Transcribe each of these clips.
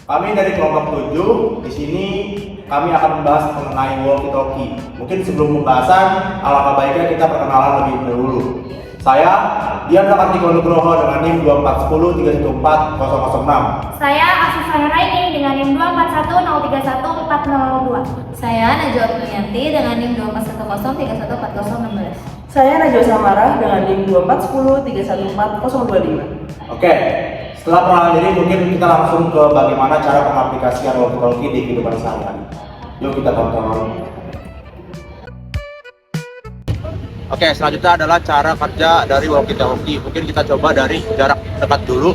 Kami dari kelompok 7, di sini kami akan membahas mengenai walkie-talkie. Mungkin sebelum pembahasan, alangkah baiknya kita perkenalan lebih dahulu. Saya, Dian Kartiko Nugroho dengan NIM 2410314006. Saya Afifah Nuraini dengan NIM 2410314002. Saya Najwa Priyanti dengan NIM 2410314016. Saya Najwa Samara dengan NIM 2410314025. Oke, setelah perkenalan diri mungkin kita langsung ke bagaimana cara pengaplikasian walkie-talkie di kehidupan sehari-hari. Yuk kita tonton. Oke, selanjutnya adalah cara kerja dari walkie-talkie. Mungkin kita coba dari jarak dekat dulu.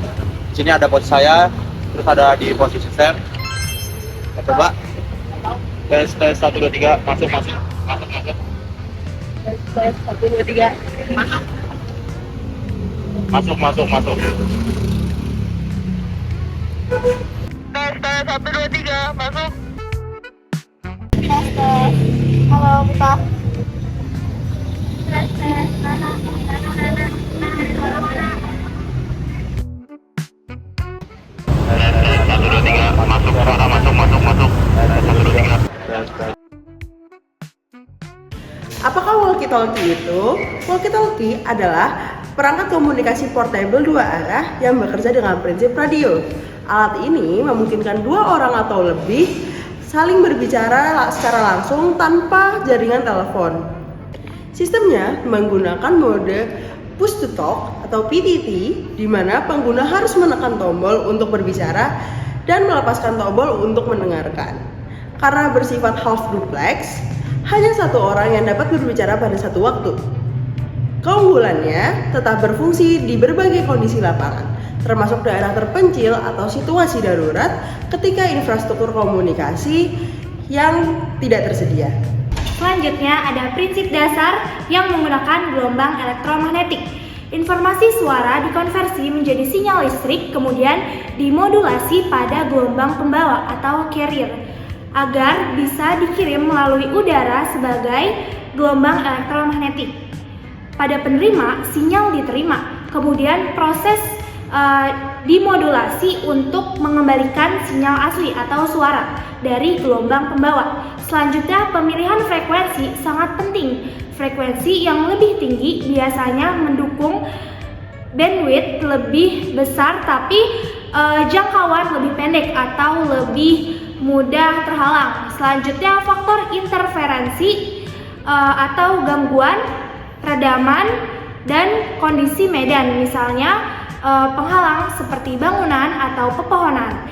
Di sini ada posisi saya, terus ada di posisi Sam. Kita coba. Tes 1 2 3 masuk. Tes 1, 2, 3. Masuk. Tes 1, 2, 3. Masuk. Halo, buka. Apakah walkie-talkie itu? Walkie-talkie adalah perangkat komunikasi portable dua arah yang bekerja dengan prinsip radio. Alat ini memungkinkan dua orang atau lebih saling berbicara secara langsung tanpa jaringan telepon. Sistemnya menggunakan mode push to talk atau PTT, di mana pengguna harus menekan tombol untuk berbicara dan melepaskan tombol untuk mendengarkan. Karena bersifat half duplex, hanya satu orang yang dapat berbicara pada satu waktu. Keunggulannya tetap berfungsi di berbagai kondisi lapangan, termasuk daerah terpencil atau situasi darurat ketika infrastruktur komunikasi yang tidak tersedia. Selanjutnya ada prinsip dasar yang menggunakan gelombang elektromagnetik. Informasi suara dikonversi menjadi sinyal listrik, kemudian dimodulasi pada gelombang pembawa atau carrier agar bisa dikirim melalui udara sebagai gelombang elektromagnetik. Pada penerima, sinyal diterima, kemudian proses dimodulasi untuk mengembalikan sinyal asli atau suara dari gelombang pembawa. Selanjutnya, pemilihan frekuensi sangat penting. Frekuensi yang lebih tinggi biasanya mendukung bandwidth lebih besar tapi jangkauan lebih pendek atau lebih mudah terhalang. Selanjutnya, faktor interferensi atau gangguan redaman dan kondisi medan, misalnya penghalang seperti bangunan atau pepohonan,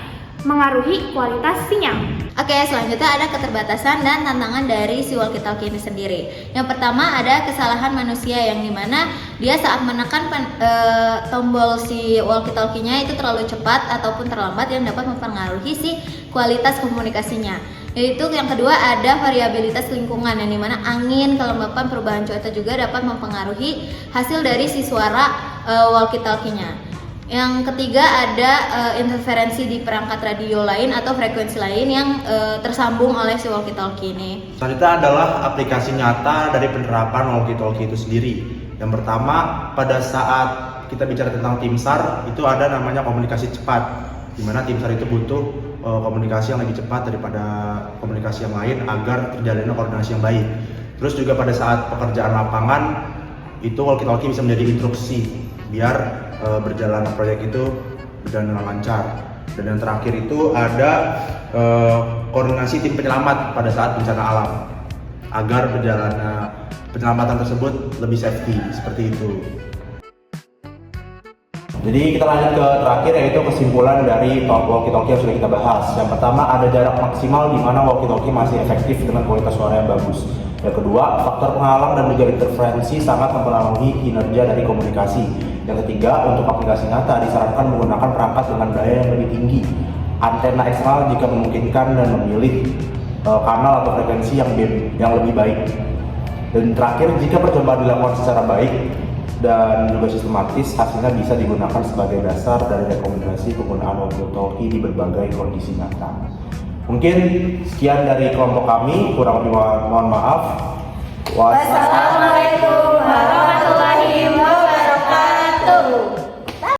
mengaruhi kualitas sinyal. Oke, selanjutnya ada keterbatasan dan tantangan dari si walkie-talkie ini sendiri. Yang pertama ada kesalahan manusia yang dimana dia saat menekan tombol si walkie-talkie-nya itu terlalu cepat ataupun terlambat yang dapat mempengaruhi si kualitas komunikasinya. Yaitu yang kedua ada variabilitas lingkungan yang dimana angin, kelembapan, perubahan cuaca juga dapat mempengaruhi hasil dari si suara walkie-talkie-nya. Yang ketiga ada interferensi di perangkat radio lain atau frekuensi lain yang tersambung oleh si walkie-talkie ini. Selanjutnya adalah aplikasi nyata dari penerapan walkie-talkie itu sendiri. Yang pertama, pada saat kita bicara tentang tim SAR, itu ada namanya komunikasi cepat, di mana tim SAR itu butuh komunikasi yang lebih cepat daripada komunikasi yang lain agar terjalinnya koordinasi yang baik. Terus juga pada saat pekerjaan lapangan, itu walkie-talkie bisa menjadi instruksi biar berjalan proyek itu berjalan dengan lancar. Dan yang terakhir itu ada koordinasi tim penyelamat pada saat bencana alam agar berjalannya penyelamatan tersebut lebih safety, seperti itu. Jadi kita lanjut ke terakhir, yaitu kesimpulan dari walkie-talkie yang sudah kita bahas. Yang pertama, ada jarak maksimal di mana walkie-talkie masih efektif dengan kualitas suara yang bagus. Yang kedua, faktor penghalang dan juga interferensi sangat mempengaruhi kinerja dari komunikasi. Yang ketiga, untuk aplikasi nyata disarankan menggunakan perangkat dengan daya yang lebih tinggi, antena eksternal jika memungkinkan, dan memilih kanal atau frekuensi yang lebih baik. Dan terakhir, jika percobaan dilakukan secara baik dan juga sistematis, hasilnya bisa digunakan sebagai dasar dari rekomendasi penggunaan walkie-talkie di berbagai kondisi nyata. Mungkin sekian dari kelompok kami, kurang lebih mohon maaf. Wassalamualaikum.